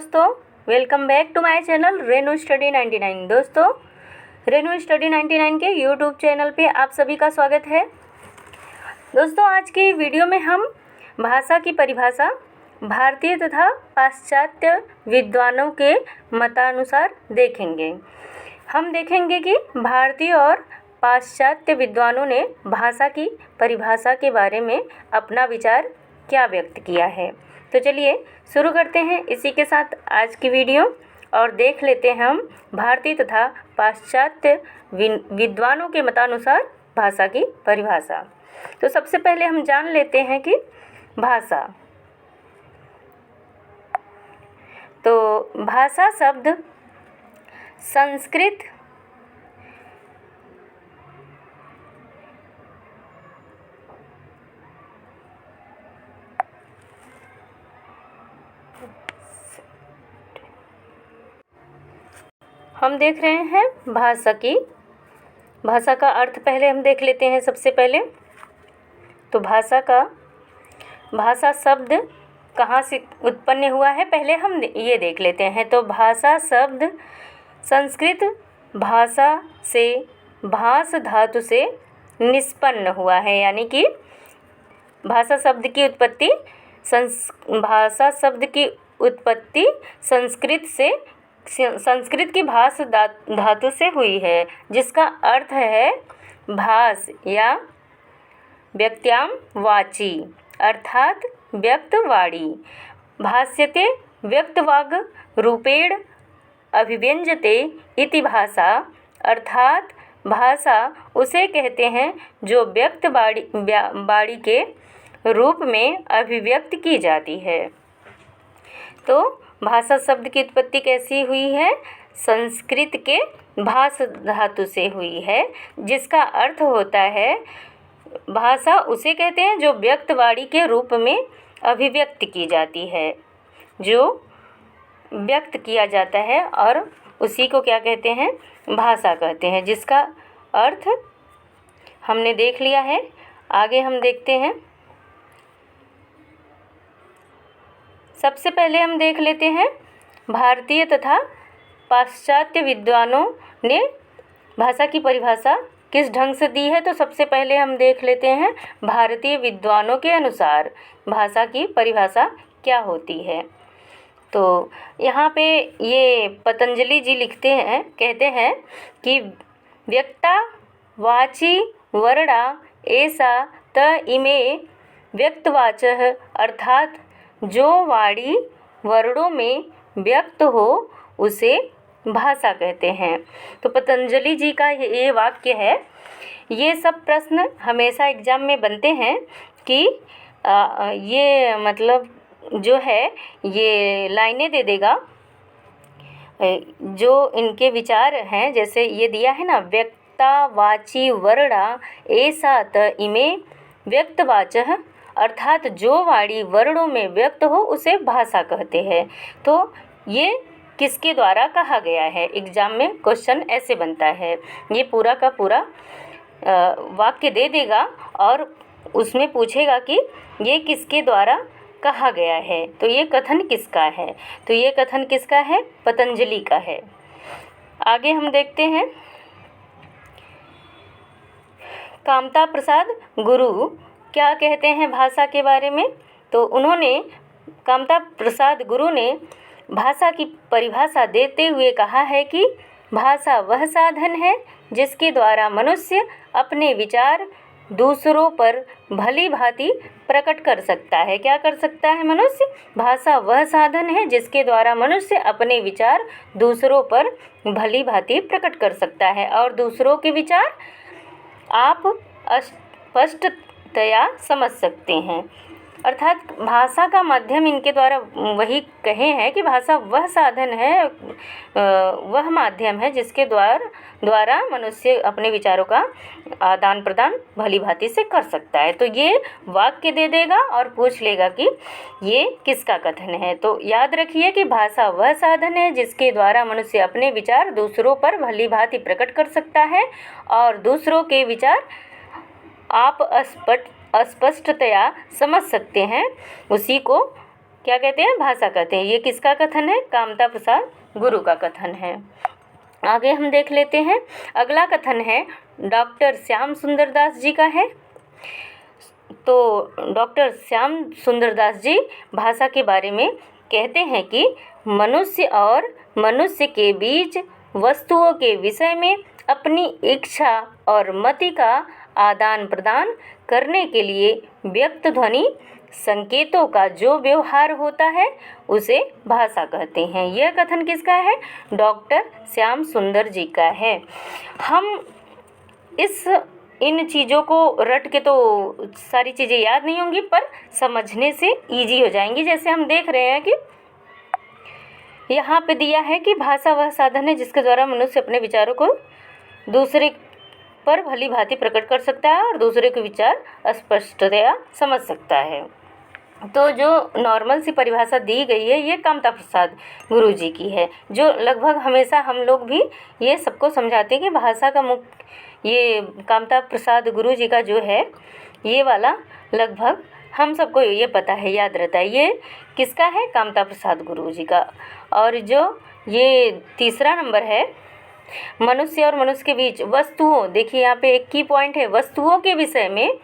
दोस्तों, welcome back to my channel Renu study 99। दोस्तों, Renu study 99 के यूट्यूब चैनल पे आप सभी का स्वागत है। दोस्तों, आज की वीडियो में हम भाषा की परिभाषा भारतीय तथा पाश्चात्य विद्वानों के मतानुसार देखेंगे। हम देखेंगे कि भारतीय और पाश्चात्य विद्वानों ने भाषा की परिभाषा के बारे में अपना विचार क्या व्यक्त किया है। तो चलिए शुरू करते हैं इसी के साथ आज की वीडियो और देख लेते हैं हम भारतीय तथा पाश्चात्य विद्वानों के मतानुसार भाषा की परिभाषा। तो सबसे पहले हम जान लेते हैं कि भाषा। तो भाषा शब्द संस्कृत हम देख रहे हैं भाषा का अर्थ पहले हम देख लेते हैं। सबसे पहले तो भाषा शब्द कहाँ से उत्पन्न हुआ है, पहले हम ये देख लेते हैं। तो भाषा शब्द संस्कृत भाषा से भाष धातु से निष्पन्न हुआ है, यानी कि भाषा शब्द की उत्पत्ति संस्कृत की भाष धातु से हुई है, जिसका अर्थ है भाष या व्यक्त्याम वाची अर्थात व्यक्तवाणी। भाष्यते व्यक्तवाग रूपेण अभिव्यंजते इति भाषा, अर्थात भाषा उसे कहते हैं जो व्यक्तवाणी के रूप में अभिव्यक्त की जाती है। तो भाषा शब्द की उत्पत्ति कैसी हुई है? संस्कृत के भाष धातु से हुई है, जिसका अर्थ होता है भाषा उसे कहते हैं जो व्यक्तवाणी के रूप में अभिव्यक्त की जाती है, जो व्यक्त किया जाता है, और उसी को क्या कहते हैं? भाषा कहते हैं, जिसका अर्थ हमने देख लिया है। आगे हम देखते हैं। सबसे पहले हम देख लेते हैं भारतीय तथा पाश्चात्य विद्वानों ने भाषा की परिभाषा किस ढंग से दी है। तो सबसे पहले हम देख लेते हैं भारतीय विद्वानों के अनुसार भाषा की परिभाषा क्या होती है। तो यहाँ पे ये पतंजलि जी कहते हैं कि व्यक्ता वाची वर्णा ऐसा त इमे व्यक्तवाचः, अर्थात जो वाणी वर्णों में व्यक्त हो उसे भाषा कहते हैं। तो पतंजलि जी का ये वाक्य है। ये सब प्रश्न हमेशा एग्जाम में बनते हैं कि ये मतलब जो है ये लाइनें दे देगा, जो इनके विचार हैं। जैसे ये दिया है ना, व्यक्ता वाची वर्णा ऐसा त इमे व्यक्तवाचः, अर्थात जो वाणी वर्णों में व्यक्त हो उसे भाषा कहते हैं। तो ये किसके द्वारा कहा गया है? एग्जाम में क्वेश्चन ऐसे बनता है। ये पूरा का पूरा वाक्य दे देगा और उसमें पूछेगा कि ये किसके द्वारा कहा गया है। तो ये कथन किसका है? तो ये कथन किसका है? पतंजलि का है। आगे हम देखते हैं कामता प्रसाद गुरु क्या कहते हैं भाषा के बारे में। तो कामता प्रसाद गुरु ने भाषा की परिभाषा देते हुए कहा है कि भाषा वह साधन है जिसके द्वारा मनुष्य अपने विचार दूसरों पर भली भांति प्रकट कर सकता है। क्या कर सकता है मनुष्य? भाषा वह साधन है जिसके द्वारा मनुष्य अपने विचार दूसरों पर भली भांति प्रकट कर सकता है, और दूसरों के विचार आप स्पष्टतया समझ सकते हैं। अर्थात भाषा का माध्यम इनके द्वारा वही कहे हैं कि भाषा वह साधन है, वह माध्यम है जिसके द्वारा मनुष्य अपने विचारों का आदान प्रदान भली भांति से कर सकता है। तो ये वाक्य दे देगा और पूछ लेगा कि ये किसका कथन है। तो याद रखिए कि भाषा वह साधन है जिसके द्वारा मनुष्य अपने विचार दूसरों पर भली भांति प्रकट कर सकता है, और दूसरों के विचार आप अस्पष्टतया समझ सकते हैं, उसी को क्या कहते हैं, भाषा कहते हैं। ये किसका कथन है, कामता प्रसाद गुरु का कथन है। आगे हम देख लेते हैं, अगला कथन है डॉक्टर श्याम सुंदर दास जी का है। तो डॉक्टर श्याम सुंदर दास जी भाषा के बारे में कहते हैं कि मनुष्य और मनुष्य के बीच वस्तुओं के विषय में अपनी इच्छा और मति का आदान प्रदान करने के लिए व्यक्त ध्वनि संकेतों का जो व्यवहार होता है उसे भाषा कहते हैं। यह कथन किसका है, डॉक्टर श्याम सुंदर जी का है। हम इन चीज़ों को रट के तो सारी चीज़ें याद नहीं होंगी, पर समझने से इजी हो जाएंगी। जैसे हम देख रहे हैं कि यहाँ पे दिया है कि भाषा वह साधन है जिसके द्वारा मनुष्य अपने विचारों को दूसरे पर भली भांति प्रकट कर सकता है और दूसरे के विचार स्पष्टतया समझ सकता है। तो जो नॉर्मल सी परिभाषा दी गई है ये कामता प्रसाद गुरु जी की है, जो लगभग हमेशा हम लोग भी ये सबको समझाते हैं कि भाषा का मुख्य ये कामता प्रसाद गुरु जी का जो है ये वाला लगभग हम सबको ये पता है, याद रहता है। ये किसका है, कामता प्रसाद गुरु जी का। और जो ये तीसरा नंबर है, मनुष्य और मनुष्य के बीच वस्तुओं, देखिए यहाँ पे एक की पॉइंट है वस्तुओं के विषय में,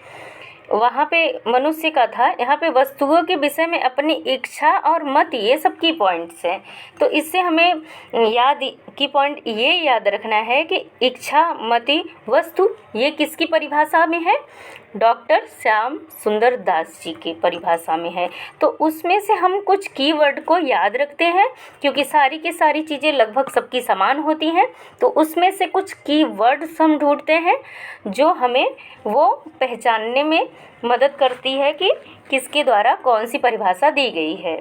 वहाँ पे मनुष्य का था, यहाँ पे वस्तुओं के विषय में अपनी इच्छा और मति, ये सब की पॉइंट्स हैं। तो इससे हमें की पॉइंट ये याद रखना है कि इच्छा, मति, वस्तु ये किसकी परिभाषा में है, डॉक्टर श्याम सुंदर दास जी की परिभाषा में है। तो उसमें से हम कुछ कीवर्ड को याद रखते हैं क्योंकि सारी की सारी चीज़ें लगभग सबकी समान होती हैं। तो उसमें से कुछ कीवर्ड्स हम ढूंढते हैं जो हमें वो पहचानने में मदद करती है कि किसके द्वारा कौन सी परिभाषा दी गई है।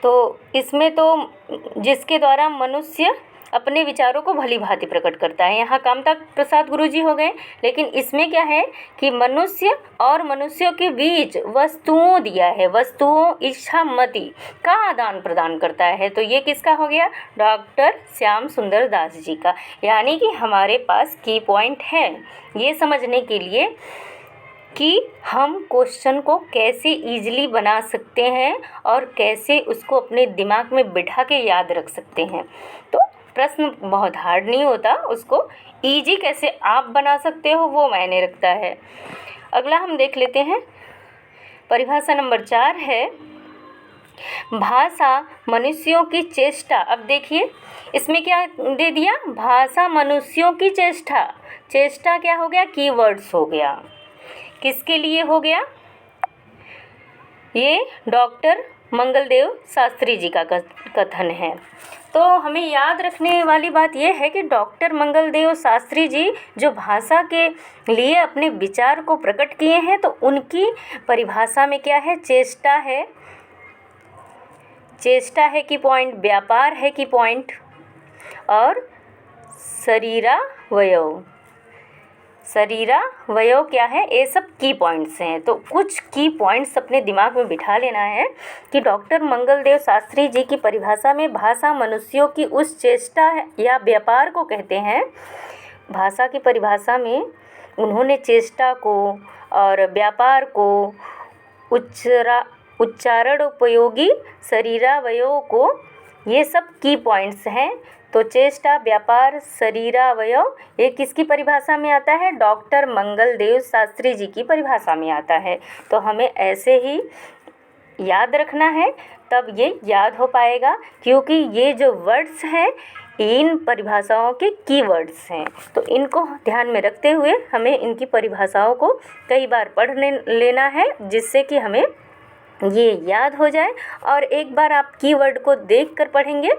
तो इसमें तो जिसके द्वारा मनुष्य अपने विचारों को भली भांति प्रकट करता है, यहाँ कामता प्रसाद गुरु जी हो गए। लेकिन इसमें क्या है कि मनुष्य और मनुष्यों के बीच वस्तुओं दिया है, वस्तुओं, इच्छा, मति का आदान प्रदान करता है। तो ये किसका हो गया, डॉक्टर श्याम सुंदर दास जी का। यानी कि हमारे पास की पॉइंट है ये समझने के लिए कि हम क्वेश्चन को कैसे इजीली बना सकते हैं और कैसे उसको अपने दिमाग में बिठा के याद रख सकते हैं। तो प्रश्न बहुत हार्ड नहीं होता, उसको इजी कैसे आप बना सकते हो वो मायने रखता है। अगला हम देख लेते हैं, परिभाषा नंबर 4 है भाषा मनुष्यों की चेष्टा। अब देखिए इसमें क्या दे दिया, भाषा मनुष्यों की चेष्टा। चेष्टा क्या हो गया, कीवर्ड्स हो गया। किसके लिए हो गया, ये डॉक्टर मंगलदेव शास्त्री जी का कथन है। तो हमें याद रखने वाली बात यह है कि डॉक्टर मंगलदेव शास्त्री जी जो भाषा के लिए अपने विचार को प्रकट किए हैं, तो उनकी परिभाषा में क्या है, चेष्टा है, चेष्टा है की पॉइंट, व्यापार है की पॉइंट और शरीरावयव। शरीरावयव क्या है, ये सब की पॉइंट्स हैं। तो कुछ की पॉइंट्स अपने दिमाग में बिठा लेना है कि डॉक्टर मंगलदेव शास्त्री जी की परिभाषा में भाषा मनुष्यों की उस चेष्टा या व्यापार को कहते हैं। भाषा की परिभाषा में उन्होंने चेष्टा को और व्यापार को, उच्चारण उपयोगी शरीरावयव को, ये सब की पॉइंट्स हैं। तो चेष्टा, व्यापार, शरीरावयव ये किसकी परिभाषा में आता है, डॉक्टर मंगलदेव शास्त्री जी की परिभाषा में आता है। तो हमें ऐसे ही याद रखना है, तब ये याद हो पाएगा, क्योंकि ये जो वर्ड्स हैं इन परिभाषाओं के कीवर्ड्स हैं। तो इनको ध्यान में रखते हुए हमें इनकी परिभाषाओं को कई बार पढ़ लेना है, जिससे कि हमें ये याद हो जाए। और एक बार आप कीवर्ड को देखकर पढ़ेंगे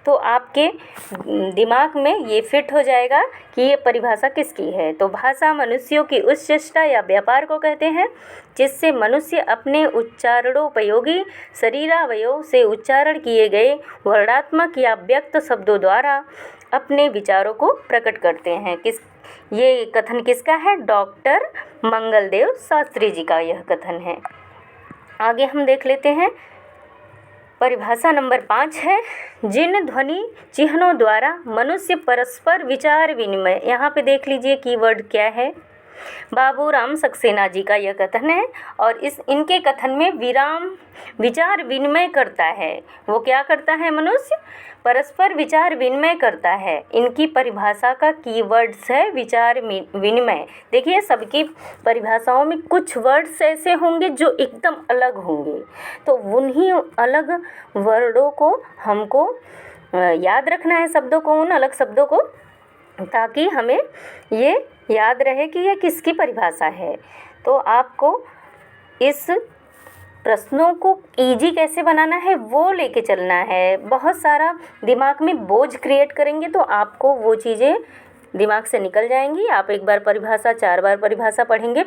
तो आपके दिमाग में ये फिट हो जाएगा कि ये परिभाषा किसकी है। तो भाषा मनुष्यों की उस चेष्टा या व्यापार को कहते हैं जिससे मनुष्य अपने उच्चारणोपयोगी शरीरावयव से उच्चारण किए गए वर्णात्मक या व्यक्त शब्दों द्वारा अपने विचारों को प्रकट करते हैं। ये कथन किसका है, डॉक्टर मंगलदेव शास्त्री जी का यह कथन है। आगे हम देख लेते हैं, परिभाषा नंबर 5 है जिन ध्वनि चिन्हों द्वारा मनुष्य परस्पर विचार विनिमय। यहाँ पे देख लीजिए कीवर्ड क्या है, बाबूराम सक्सेना जी का यह कथन है और इनके कथन में विराम विचार विनिमय करता है। वो क्या करता है? मनुष्य परस्पर विचार विनिमय करता है। इनकी परिभाषा का कीवर्ड्स है विचार विनिमय। देखिए, सबकी परिभाषाओं में कुछ वर्ड्स ऐसे होंगे जो एकदम अलग होंगे, तो उन्हीं अलग वर्डों को हमको याद रखना है, शब्दों को, उन अलग शब्दों को, ताकि हमें ये याद रहे कि ये किसकी परिभाषा है। तो आपको इस प्रश्नों को इजी कैसे बनाना है वो लेके चलना है। बहुत सारा दिमाग में बोझ क्रिएट करेंगे तो आपको वो चीज़ें दिमाग से निकल जाएंगी। आप एक बार परिभाषा, 4 बार परिभाषा पढ़ेंगे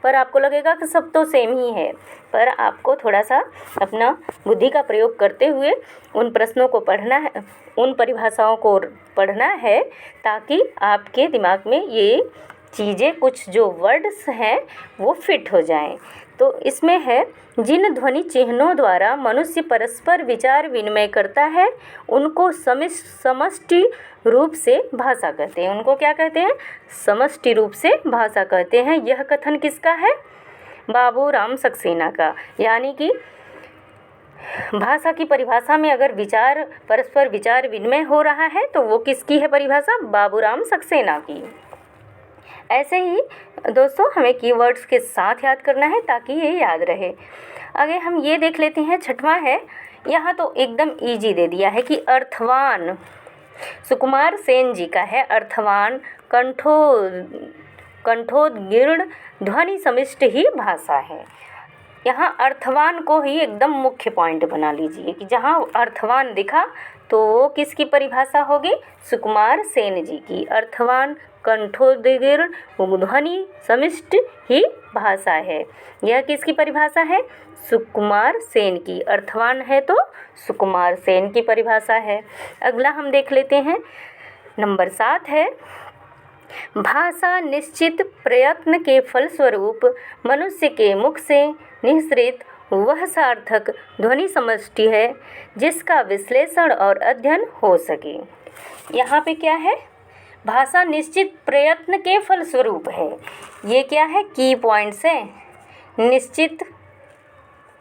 पर आपको लगेगा कि सब तो सेम ही है, पर आपको थोड़ा सा अपना बुद्धि का प्रयोग करते हुए उन प्रश्नों को पढ़ना है, उन परिभाषाओं को पढ़ना है, ताकि आपके दिमाग में ये चीज़ें, कुछ जो वर्ड्स हैं वो फिट हो जाएं। तो इसमें है, जिन ध्वनि चिन्हों द्वारा मनुष्य परस्पर विचार विनिमय करता है उनको समष्टि रूप से भाषा कहते हैं। उनको क्या कहते हैं? समष्टि रूप से भाषा कहते हैं। यह कथन किसका है? बाबूराम सक्सेना का। यानी कि भाषा की परिभाषा में अगर परस्पर विचार विनिमय हो रहा है तो वो किसकी है परिभाषा? बाबूराम सक्सेना की। ऐसे ही दोस्तों हमें कीवर्ड्स के साथ याद करना है ताकि ये याद रहे। आगे हम ये देख लेते हैं, 6वां है, यहाँ तो एकदम इजी दे दिया है कि अर्थवान सुकुमार सेन जी का है। अर्थवान कंठोदगीर्ण ध्वनि समिष्ट ही भाषा है। यहाँ अर्थवान को ही एकदम मुख्य पॉइंट बना लीजिए कि जहाँ अर्थवान दिखा तो वो किसकी परिभाषा होगी? सुकुमार सेन जी की। अर्थवान कंठोदगीर्ण ध्वनि समिष्ट ही भाषा है। यह किसकी परिभाषा है? सुकुमार सेन की। अर्थवान है तो सुकुमार सेन की परिभाषा है। अगला हम देख लेते हैं, नंबर 7 है, भाषा निश्चित प्रयत्न के फलस्वरूप मनुष्य के मुख से निःसृत वह सार्थक ध्वनि समष्टि है जिसका विश्लेषण और अध्ययन हो सके। यहाँ पे क्या है? भाषा निश्चित प्रयत्न के फलस्वरूप है। ये क्या है? की पॉइंट्स है।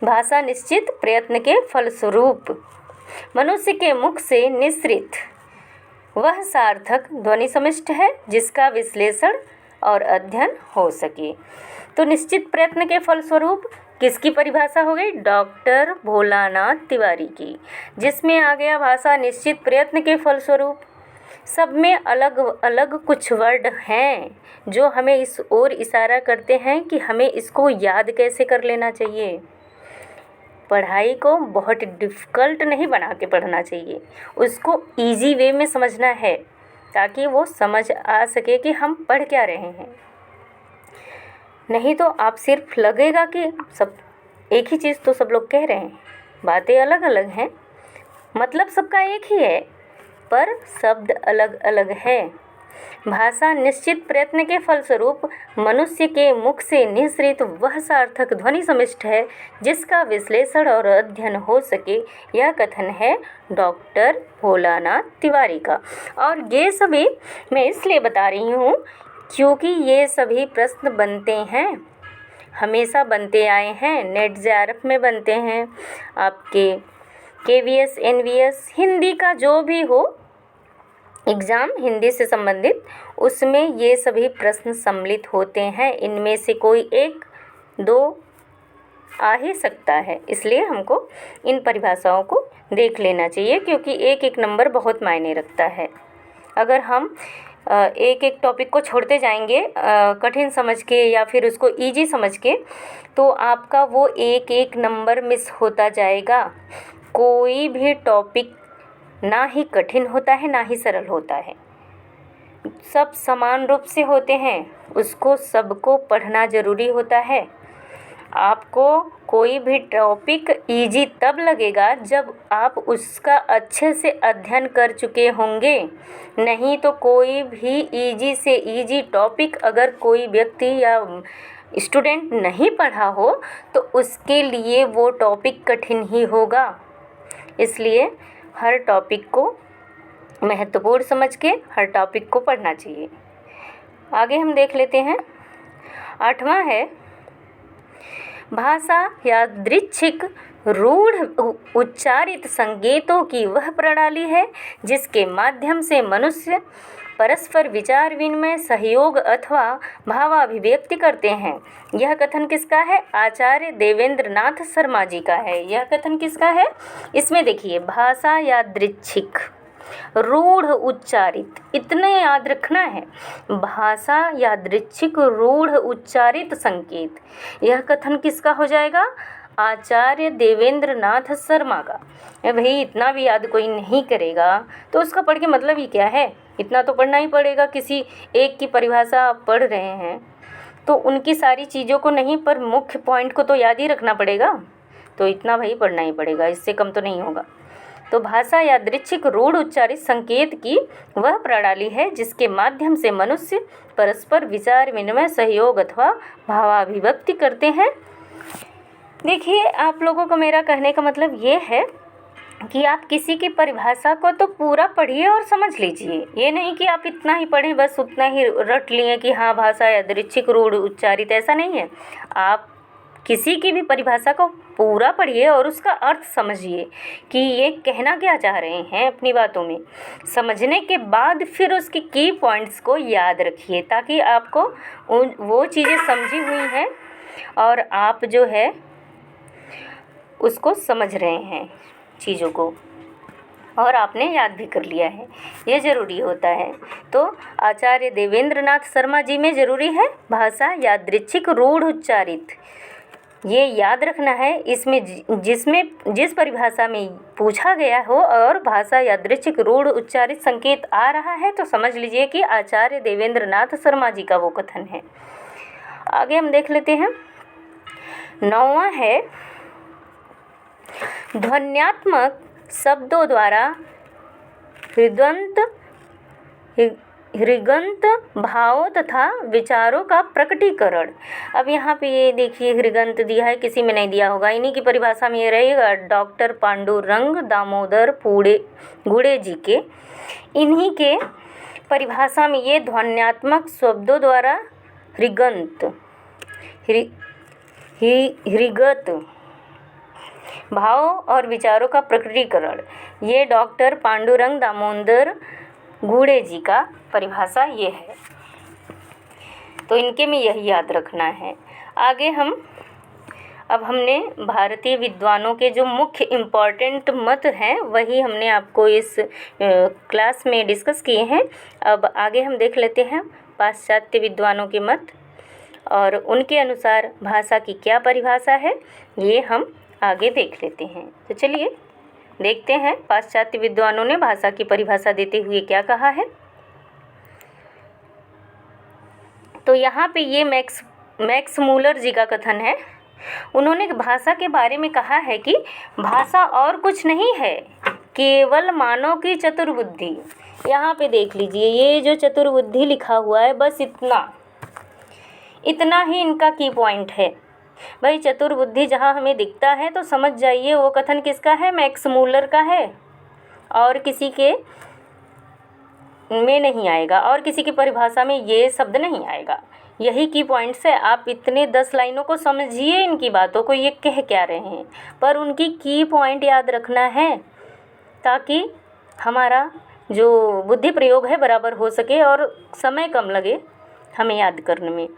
भाषा निश्चित प्रयत्न के फलस्वरूप मनुष्य के मुख से निःसृत वह सार्थक ध्वनि समष्टि है जिसका विश्लेषण और अध्ययन हो सके। तो निश्चित प्रयत्न के फलस्वरूप किसकी परिभाषा हो गई? डॉक्टर भोलानाथ तिवारी की, जिसमें आ गया भाषा निश्चित प्रयत्न के फलस्वरूप। सब में अलग अलग कुछ वर्ड हैं जो हमें इस ओर इशारा करते हैं कि हमें इसको याद कैसे कर लेना चाहिए। पढ़ाई को बहुत डिफ़िकल्ट नहीं बना के पढ़ना चाहिए, उसको इजी वे में समझना है ताकि वो समझ आ सके कि हम पढ़ क्या रहे हैं। नहीं तो आप सिर्फ लगेगा कि सब एक ही चीज़ तो सब लोग कह रहे हैं, बातें अलग अलग हैं, मतलब सबका एक ही है पर शब्द अलग अलग है। भाषा निश्चित प्रयत्न के फलस्वरूप मनुष्य के मुख से निःसृत वह सार्थक ध्वनि समष्टि है जिसका विश्लेषण और अध्ययन हो सके। यह कथन है डॉक्टर भोलानाथ तिवारी का। और ये सभी मैं इसलिए बता रही हूँ क्योंकि ये सभी प्रश्न बनते हैं, हमेशा बनते आए हैं। नेट जेआरएफ में बनते हैं, आपके केवीएस एनवीएस हिंदी का जो भी हो एग्ज़ाम हिंदी से संबंधित, उसमें ये सभी प्रश्न सम्मिलित होते हैं। इनमें से कोई 1-2 आ ही सकता है, इसलिए हमको इन परिभाषाओं को देख लेना चाहिए क्योंकि एक एक नंबर बहुत मायने रखता है। अगर हम एक एक टॉपिक को छोड़ते जाएंगे कठिन समझ के या फिर उसको इजी समझ के, तो आपका वो एक एक नंबर मिस होता जाएगा। कोई भी टॉपिक ना ही कठिन होता है ना ही सरल होता है, सब समान रूप से होते हैं, उसको सबको पढ़ना ज़रूरी होता है। आपको कोई भी टॉपिक इजी तब लगेगा जब आप उसका अच्छे से अध्ययन कर चुके होंगे। नहीं तो कोई भी इजी से इजी टॉपिक अगर कोई व्यक्ति या स्टूडेंट नहीं पढ़ा हो तो उसके लिए वो टॉपिक कठिन ही होगा। इसलिए हर टॉपिक को महत्वपूर्ण समझ के हर टॉपिक को पढ़ना चाहिए। आगे हम देख लेते हैं, 8वां है भाषा यादृच्छिक रूढ़ उच्चारित संकेतों की वह प्रणाली है जिसके माध्यम से मनुष्य परस्पर विचार विनिमय सहयोग अथवा भावाभिव्यक्ति करते हैं। यह कथन किसका है? आचार्य देवेंद्र नाथ शर्मा जी का है। यह कथन किसका है? इसमें देखिए, भाषा यादृच्छिक रूढ़ उच्चारित, इतने याद रखना है, भाषा यादृच्छिक रूढ़ उच्चारित संकेत। यह कथन किसका हो जाएगा? आचार्य देवेंद्र नाथ शर्मा का। भाई इतना भी याद कोई नहीं करेगा तो उसका पढ़ के मतलब ही क्या है? इतना तो पढ़ना ही पड़ेगा। किसी एक की परिभाषा आप पढ़ रहे हैं तो उनकी सारी चीज़ों को नहीं, पर मुख्य पॉइंट को तो याद ही रखना पड़ेगा। तो इतना भाई पढ़ना ही पड़ेगा, इससे कम तो नहीं होगा। तो भाषा यादृच्छिक रूढ़ उच्चारित संकेत की वह प्रणाली है जिसके माध्यम से मनुष्य परस्पर विचार विनिमय सहयोग अथवा भावाभिव्यक्ति करते हैं। देखिए, आप लोगों को मेरा कहने का मतलब ये है कि आप किसी की परिभाषा को तो पूरा पढ़िए और समझ लीजिए। ये नहीं कि आप इतना ही पढ़ें, बस उतना ही रट लिए कि हाँ भाषा यादृच्छिक रूढ़ उच्चारित, ऐसा नहीं है। आप किसी की भी परिभाषा को पूरा पढ़िए और उसका अर्थ समझिए कि ये कहना क्या चाह रहे हैं अपनी बातों में। समझने के बाद फिर उसकी की पॉइंट्स को याद रखिए ताकि आपको वो चीज़ें समझी हुई हैं और आप जो है उसको समझ रहे हैं चीज़ों को, और आपने याद भी कर लिया है। ये ज़रूरी होता है। तो आचार्य देवेंद्र नाथ शर्मा जी में ज़रूरी है भाषा यादृच्छिक रूढ़ उच्चारित, ये याद रखना है। इसमें जिस परिभाषा में पूछा गया हो और भाषा यादृच्छिक रूढ़ उच्चारित संकेत आ रहा है तो समझ लीजिए कि आचार्य देवेंद्र नाथ शर्मा जी का वो कथन है। आगे हम देख लेते हैं। 9वां है ध्वन्यात्मक शब्दों द्वारा हृगंत भावों तथा विचारों का प्रकटीकरण। अब यहाँ पे ये देखिए हृगंत दिया है, किसी में नहीं दिया होगा। इन्हीं की परिभाषा में ये रहेगा डॉक्टर पांडुरंग दामोदर गुड़े जी के, इन्हीं के परिभाषा में ये ध्वन्यात्मक शब्दों द्वारा हृगत भाव और विचारों का प्रकटीकरण, ये डॉक्टर पांडुरंग दामोदर गुड़े जी का परिभाषा ये है। तो इनके में यही याद रखना है। आगे अब हमने भारतीय विद्वानों के जो मुख्य इम्पॉर्टेंट मत हैं वही हमने आपको इस क्लास में डिस्कस किए हैं। अब आगे हम देख लेते हैं पाश्चात्य विद्वानों के मत और उनके अनुसार भाषा की क्या परिभाषा है, ये हम आगे देख लेते हैं। तो चलिए देखते हैं पाश्चात्य विद्वानों ने भाषा की परिभाषा देते हुए क्या कहा है। तो यहाँ पे ये मैक्स मूलर जी का कथन है। उन्होंने भाषा के बारे में कहा है कि भाषा और कुछ नहीं है, केवल मानव की चतुर्बुद्धि। यहाँ पे देख लीजिए, ये जो चतुर्बुद्धि लिखा हुआ है, बस इतना ही इनका की पॉइंट है। भाई चतुर्बुद्धि जहाँ हमें दिखता है तो समझ जाइए वो कथन किसका है? मैक्स मूलर का है, और किसी के में नहीं आएगा, और किसी की परिभाषा में ये शब्द नहीं आएगा। यही की पॉइंट्स है। आप इतने 10 लाइनों को समझिए, इनकी बातों को, ये कह क्या रहे हैं, पर उनकी की पॉइंट याद रखना है ताकि हमारा जो बुद्धि प्रयोग है बराबर हो सके और समय कम लगे हमें याद करने में।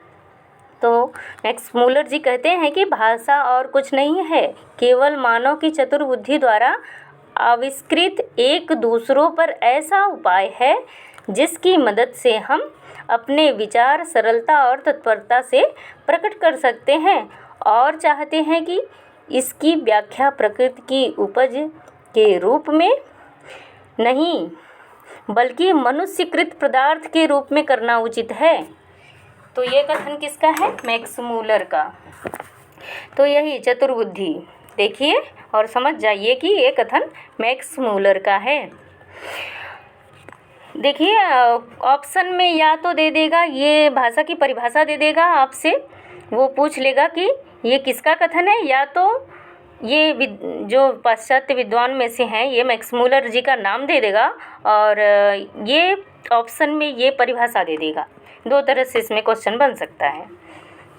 तो मैक्स मूलर जी कहते हैं कि भाषा और कुछ नहीं है, केवल मानव की चतुर्बुद्धि द्वारा आविष्कृत एक दूसरों पर ऐसा उपाय है जिसकी मदद से हम अपने विचार सरलता और तत्परता से प्रकट कर सकते हैं और चाहते हैं कि इसकी व्याख्या प्रकृति की उपज के रूप में नहीं बल्कि मनुष्यकृत पदार्थ के रूप में करना उचित है। तो ये कथन किसका है? मैक्स मूलर का। तो यही चतुर्बुद्धि देखिए और समझ जाइए कि ये कथन मैक्स मूलर का है। देखिए ऑप्शन में या तो दे देगा, ये भाषा की परिभाषा दे देगा आपसे, वो पूछ लेगा कि ये किसका कथन है, या तो ये जो पाश्चात्य विद्वान में से हैं ये मैक्स मूलर जी का नाम दे देगा और ये ऑप्शन में ये परिभाषा दे देगा। दो तरह से इसमें क्वेश्चन बन सकता है।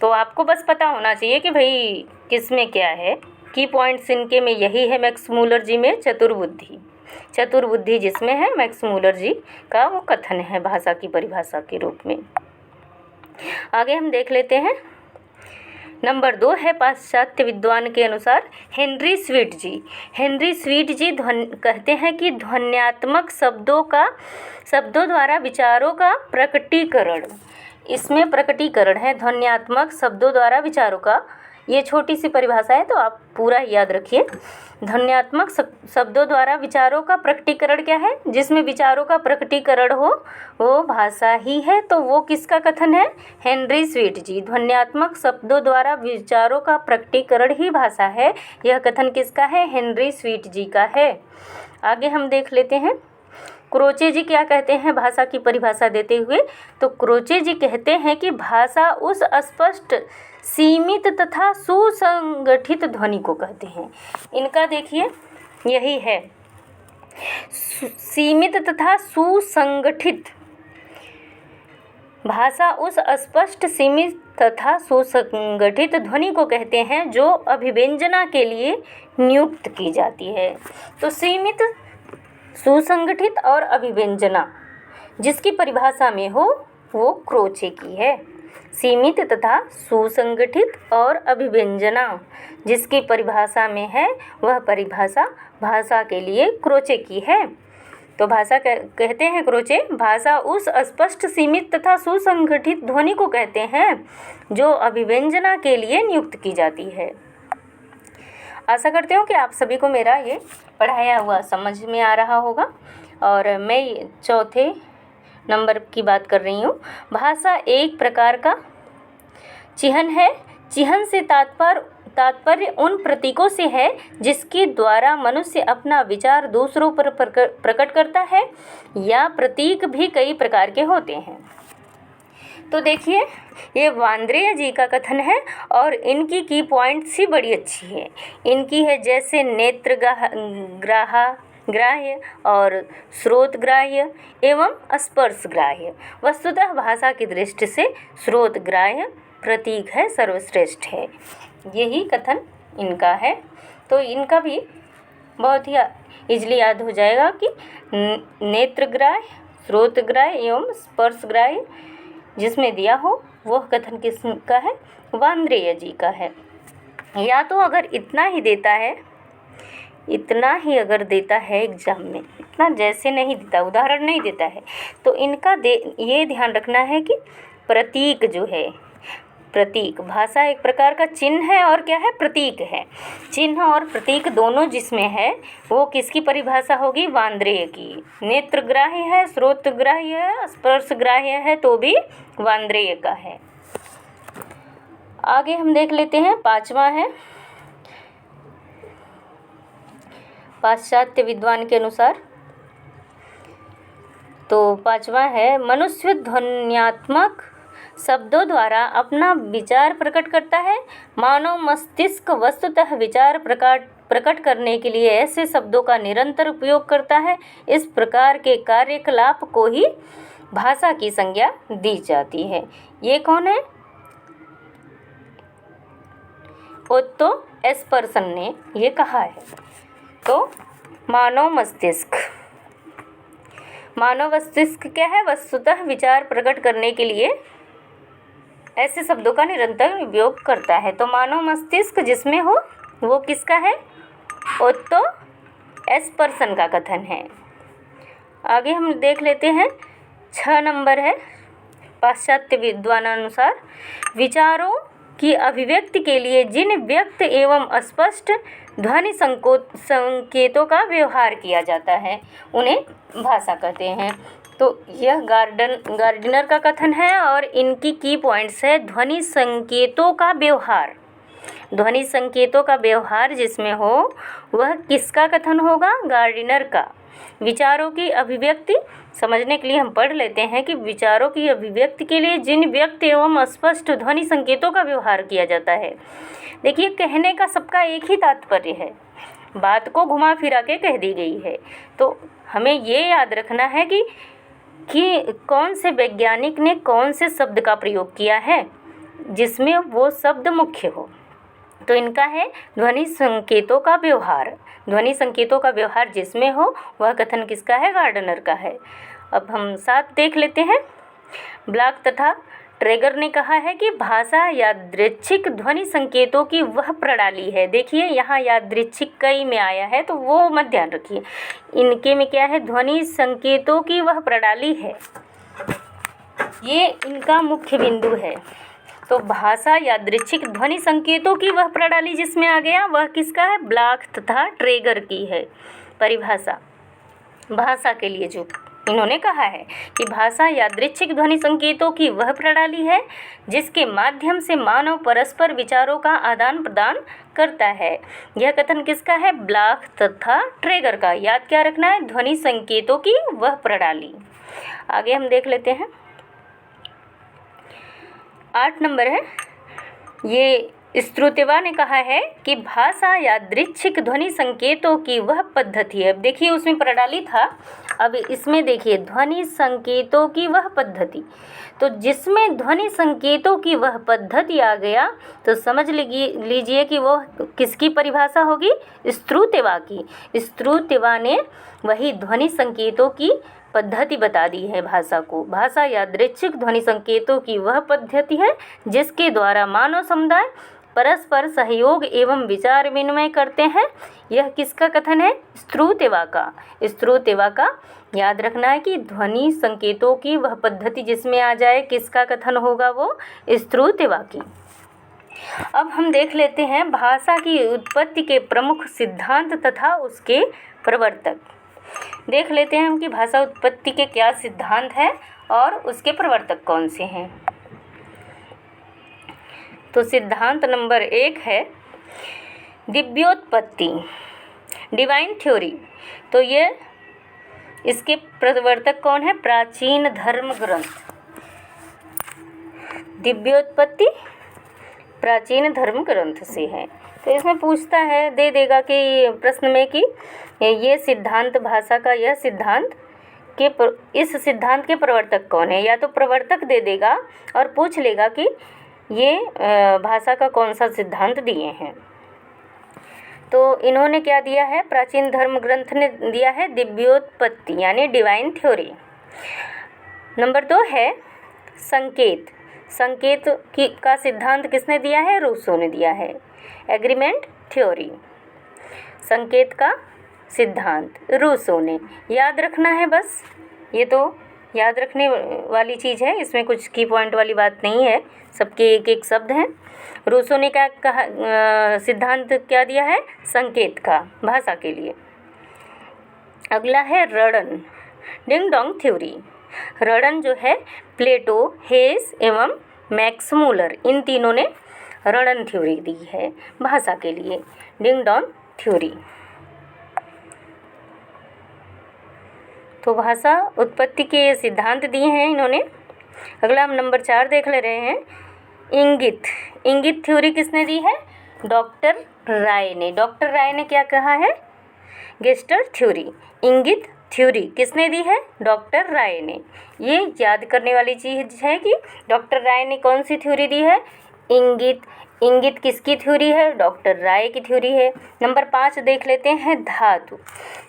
तो आपको बस पता होना चाहिए कि भाई किस में क्या है। की पॉइंट्स इनके में यही है मैक्स मूलर जी में, चतुर्बुद्धि जिसमें है मैक्स मूलर जी का वो कथन है भाषा की परिभाषा के रूप में। आगे हम देख लेते हैं। नंबर 2 है पाश्चात्य विद्वान के अनुसार हेनरी स्वीट जी कहते हैं कि ध्वन्यात्मक शब्दों द्वारा विचारों का प्रकटीकरण, इसमें प्रकटीकरण है ध्वन्यात्मक शब्दों द्वारा विचारों का। ये छोटी सी परिभाषा है तो आप पूरा याद रखिए। ध्वन्यात्मक शब्दों द्वारा विचारों का प्रकटीकरण क्या है? जिसमें विचारों का प्रकटीकरण हो वो भाषा ही है। तो वो किसका कथन है? हेनरी स्वीट जी। ध्वन्यात्मक शब्दों द्वारा विचारों का प्रकटीकरण ही भाषा है, यह कथन किसका है? हेनरी स्वीट जी का है। आगे हम देख लेते हैं क्रोचे जी क्या कहते हैं भाषा की परिभाषा देते हुए। तो क्रोचे जी कहते हैं कि भाषा उस स्पष्ट, सीमित तथा सुसंगठित ध्वनि को कहते हैं। इनका देखिए यही है, सीमित तथा सुसंगठित। भाषा उस स्पष्ट, सीमित तथा सुसंगठित ध्वनि को कहते हैं जो अभिव्यंजना के लिए नियुक्त की जाती है। तो सीमित, सुसंगठित और अभिव्यंजना जिसकी परिभाषा में हो वो क्रोचे की है। सीमित तथा सुसंगठित और अभिव्यंजना जिसकी परिभाषा में है वह परिभाषा भाषा के लिए क्रोचे की है। तो भाषा कहते हैं क्रोचे, भाषा उस स्पष्ट, सीमित तथा सुसंगठित ध्वनि को कहते हैं जो अभिव्यंजना के लिए नियुक्त की जाती है। आशा करती हूँ कि आप सभी को मेरा ये पढ़ाया हुआ समझ में आ रहा होगा। और मैं चौथे नंबर की बात कर रही हूँ। भाषा एक प्रकार का चिह्न है। चिह्न से तात्पर्य उन प्रतीकों से है जिसके द्वारा मनुष्य अपना विचार दूसरों पर प्रकट करता है। या प्रतीक भी कई प्रकार के होते हैं। तो देखिए ये वांद्रेय जी का कथन है और इनकी की पॉइंट्स ही बड़ी अच्छी है। इनकी है जैसे नेत्र ग्राह्य और श्रोत ग्राह्य एवं स्पर्श ग्राह्य। वस्तुतः भाषा की दृष्टि से श्रोत ग्राह्य प्रतीक है, सर्वश्रेष्ठ है। यही कथन इनका है। तो इनका भी बहुत ही इजली याद हो जाएगा कि नेत्र ग्राह्य, श्रोत ग्राह्य एवं स्पर्श ग्राह्य जिसमें दिया हो वह कथन किसका है? वांद्रेय जी का है। या तो अगर इतना ही अगर देता है एग्जाम में, इतना जैसे नहीं देता, उदाहरण नहीं देता है, तो इनका ये ध्यान रखना है कि प्रतीक जो है, प्रतीक, भाषा एक प्रकार का चिन्ह है और क्या है? प्रतीक है। चिन्ह और प्रतीक दोनों जिसमें है वो किसकी परिभाषा होगी? वांद्रेय की। नेत्र ग्राह्य है, श्रोत ग्राह्य है, स्पर्श ग्राह्य है तो भी वांद्रेय का है। आगे हम देख लेते हैं। पांचवा है पाश्चात्य विद्वान के अनुसार। तो पांचवा है मनुष्य ध्वन्यात्मक शब्दों द्वारा अपना विचार प्रकट करता है। मानव मस्तिष्क वस्तुतः विचार प्रकट करने के लिए ऐसे शब्दों का निरंतर उपयोग करता है। इस प्रकार के कार्यकलाप को ही भाषा की संज्ञा दी जाती है। ये कौन है? ओत्तो एस्पर्सन ने ये कहा है। तो मानव मस्तिष्क क्या है? वस्तुतः विचार प्रकट करने के लिए ऐसे शब्दों का निरंतर उपयोग करता है। तो मानव मस्तिष्क जिसमें हो वो किसका है? ओत्तो एस्पर्सन का कथन है। आगे हम देख लेते हैं। 6 नंबर है पाश्चात्य विद्वानानुसार विचारों की अभिव्यक्ति के लिए जिन व्यक्त एवं अस्पष्ट ध्वनि संकेतों का व्यवहार किया जाता है उन्हें भाषा कहते हैं। तो यह गार्डिनर का कथन है और इनकी की पॉइंट्स है ध्वनि संकेतों का व्यवहार। ध्वनि संकेतों का व्यवहार जिसमें हो वह किसका कथन होगा? गार्डिनर का। विचारों की अभिव्यक्ति समझने के लिए हम पढ़ लेते हैं कि विचारों की अभिव्यक्ति के लिए जिन व्यक्त एवं अस्पष्ट ध्वनि संकेतों का व्यवहार किया जाता है। देखिए कहने का सबका एक ही तात्पर्य है, बात को घुमा फिरा के कह दी गई है। तो हमें ये याद रखना है कि कौन से वैज्ञानिक ने कौन से शब्द का प्रयोग किया है, जिसमें वो शब्द मुख्य हो। तो इनका है ध्वनि संकेतों का व्यवहार। ध्वनि संकेतों का व्यवहार जिसमें हो वह कथन किसका है? गार्डनर का है। अब हम 7 देख लेते हैं। ब्लॉक तथा ट्रेगर ने कहा है कि भाषा यादृच्छिक ध्वनि संकेतों की वह प्रणाली है। देखिए यहाँ यादृच्छिक कई में आया है तो वो मत ध्यान रखिए। इनके में क्या है? ध्वनि संकेतों की वह प्रणाली है, ये इनका मुख्य बिंदु है। तो भाषा यादृच्छिक ध्वनि संकेतों की वह प्रणाली जिसमें आ गया वह किसका है? ब्लॉक तथा ट्रेगर की है परिभाषा। भाषा के लिए जो इन्होंने कहा है कि भाषा यादृच्छिक ध्वनि संकेतों की वह प्रणाली है जिसके माध्यम से मानव परस्पर विचारों का आदान प्रदान करता है। यह कथन किसका है? ब्लॉक तथा ट्रेगर का। याद क्या रखना है? ध्वनि संकेतों की वह प्रणाली। आगे हम देख लेते हैं। 8 नंबर है, ये श्रुतिवा ने कहा है कि भाषा यादृच्छिक ध्वनि संकेतों की वह पद्धति है। अब देखिए उसमें प्रणाली था, अब इसमें देखिए ध्वनि संकेतों की वह पद्धति। तो जिसमें ध्वनि संकेतों की वह पद्धति आ गया तो समझ लीजिए कि वो किसकी परिभाषा होगी? श्रुतिवा की। श्रुतिवा ने वही ध्वनि संकेतों की पद्धति बता दी है भाषा को। भाषा यादृच्छिक ध्वनि संकेतों की वह पद्धति है जिसके द्वारा मानव समुदाय परस्पर सहयोग एवं विचार विनिमय करते हैं। यह किसका कथन है? श्रुतिवा का। श्रुतिवा का याद रखना है कि ध्वनि संकेतों की वह पद्धति जिसमें आ जाए किसका कथन होगा? वो श्रुतिवा की। अब हम देख लेते हैं भाषा की उत्पत्ति के प्रमुख सिद्धांत तथा उसके प्रवर्तक। देख लेते हैं हम कि भाषा उत्पत्ति के क्या सिद्धांत हैं और उसके प्रवर्तक कौन से हैं। तो सिद्धांत नंबर 1 है दिव्योत्पत्ति, डिवाइन थ्योरी। तो ये इसके प्रवर्तक कौन है? प्राचीन धर्म ग्रंथ। दिव्योत्पत्ति प्राचीन धर्म ग्रंथ से है। तो इसमें पूछता है, दे देगा कि प्रश्न में कि ये सिद्धांत, भाषा का यह सिद्धांत के इस सिद्धांत के प्रवर्तक कौन है? या तो प्रवर्तक दे देगा और पूछ लेगा कि ये भाषा का कौन सा सिद्धांत दिए हैं। तो इन्होंने क्या दिया है? प्राचीन धर्म ग्रंथ ने दिया है दिव्योत्पत्ति यानी डिवाइन थ्योरी। नंबर 2 है संकेत। संकेत का सिद्धांत किसने दिया है? रूसो ने दिया है। एग्रीमेंट थ्योरी, संकेत का सिद्धांत रूसो ने। याद रखना है बस, ये तो याद रखने वाली चीज़ है, इसमें कुछ की पॉइंट वाली बात नहीं है, सबके एक एक शब्द हैं। रूसो ने क्या कहा? सिद्धांत क्या दिया है? संकेत का, भाषा के लिए। अगला है रणन, डिंग डोंग थ्योरी। रणन जो है प्लेटो, हेस एवं मैक्स मूलर, इन तीनों ने रणन थ्योरी दी है भाषा के लिए, डिंग डोंग थ्योरी। तो भाषा उत्पत्ति के सिद्धांत दिए हैं इन्होंने। अगला हम नंबर 4 देख ले रहे हैं इंगित। इंगित थ्योरी किसने दी है? डॉक्टर राय ने। डॉक्टर राय ने क्या कहा है? Gestalt theory. इंगित थ्योरी किसने दी है? डॉक्टर राय ने। ये याद करने वाली चीज़ है कि डॉक्टर राय ने कौन सी थ्योरी दी है? इंगित। इंगित किसकी थ्योरी है? डॉक्टर राय की थ्योरी है। नंबर 5 देख लेते हैं धातु।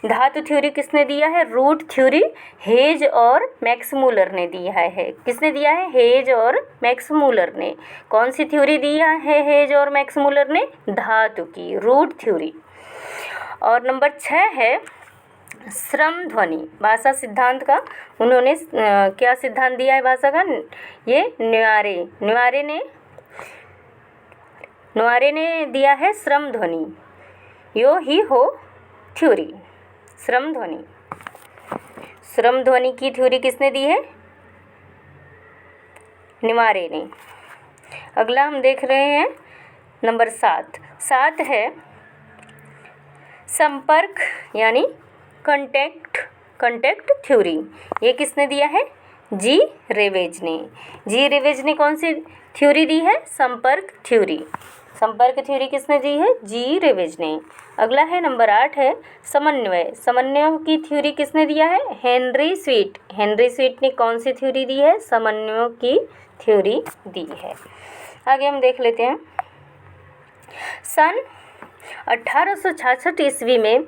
धातु थ्योरी किसने दिया है? रूट थ्योरी हेज और मैक्स मूलर ने दिया है। किसने दिया है? हेज और मैक्स मूलर ने। कौन सी थ्योरी दिया है हेज और मैक्स मूलर ने? धातु की, रूट थ्योरी। और नंबर 6 है श्रम ध्वनि, भाषा सिद्धांत का। उन्होंने क्या सिद्धांत दिया है भाषा का? ये नुआरे ने दिया है श्रम ध्वनि, यो ही हो थ्योरी। श्रम ध्वनि की थ्योरी किसने दी है? नुआरे ने। अगला हम देख रहे हैं नंबर 7 है संपर्क यानी कंटेक्ट थ्योरी। ये किसने दिया है? जी रेवेज ने। जी रेवेज ने कौन सी थ्योरी दी है? संपर्क थ्योरी। संपर्क थ्योरी किसने दी है? जी रेवेज ने। अगला है नंबर 8 है समन्वय। समन्वय की थ्योरी किसने दिया है? Henry sweet. हेनरी स्वीट ने कौन सी थ्योरी दी है? समन्वय की थ्योरी दी है। आगे हम देख लेते हैं। सन 1866 ईस्वी में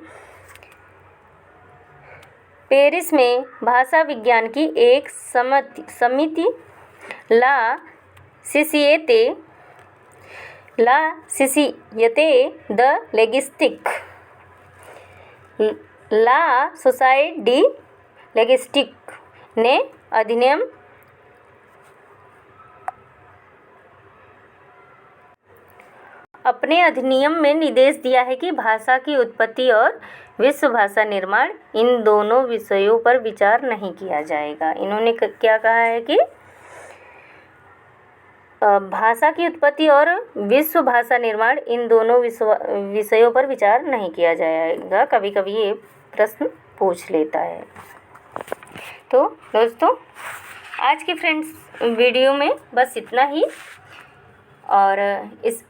पेरिस में भाषा विज्ञान की एक समिति ला सिसिएते द लेगिस्टिक ला सोसाइटी डी लेगिस्टिक ने अपने अधिनियम में निर्देश दिया है कि भाषा की उत्पत्ति और विश्व भाषा निर्माण इन दोनों विषयों पर विचार नहीं किया जाएगा। इन्होंने क्या कहा है कि भाषा की उत्पत्ति और विश्व भाषा निर्माण इन दोनों विषयों पर विचार नहीं किया जाएगा। कभी कभी ये प्रश्न पूछ लेता है। तो दोस्तों, आज की फ्रेंड्स वीडियो में बस इतना ही। और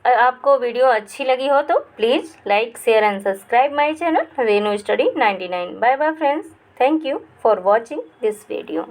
आपको वीडियो अच्छी लगी हो तो please like, share and subscribe my channel Renu study 99। Bye bye friends, thank you for watching this video.